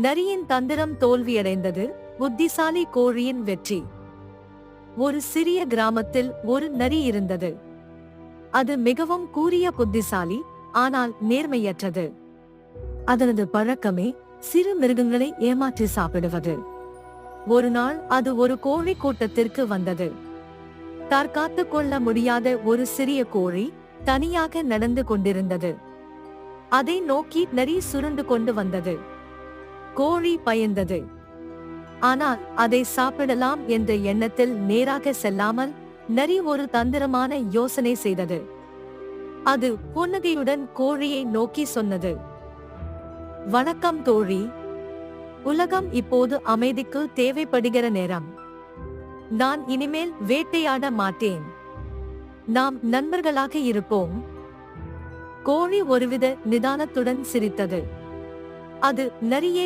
நரியின் தந்திரம் தோல்வியடைந்தது. புத்திசாலி கோழியின் வெற்றி. ஒரு சிறிய கிராமத்தில் ஒரு நரி இருந்தது. அது மிகவும் கூரிய புத்திசாலி, ஆனால் நேர்மையற்றது. அதனது பழக்கமே சிறு மிருகங்களை ஏமாற்றி சாப்பிடுவது. ஒரு நாள் அது ஒரு கோழி கூட்டத்திற்கு வந்தது. தற்காத்துக் கொள்ள முடியாத ஒரு சிறிய கோழி தனியாக நடந்து கொண்டிருந்தது. அதை நோக்கி நரி சுருண்டு கொண்டு வந்தது. கோழி பயந்தது. ஆனால் அதை சாப்பிடலாம் என்ற எண்ணத்தில் நேராக செல்லாமல் நரி ஒரு தந்திரமான யோசனை செய்தது. அது புன்னகையுடன் கோழியை நோக்கி சொன்னது, "வணக்கம் தோழி. உலகம் இப்போது அமைதிக்கு தேவைப்படுகிற நேரம். நான் இனிமேல் வேட்டையாட மாட்டேன். நாம் நண்பர்களாக இருப்போம்." கோழி ஒருவித நிதானத்துடன் சிரித்தது. அது நரியை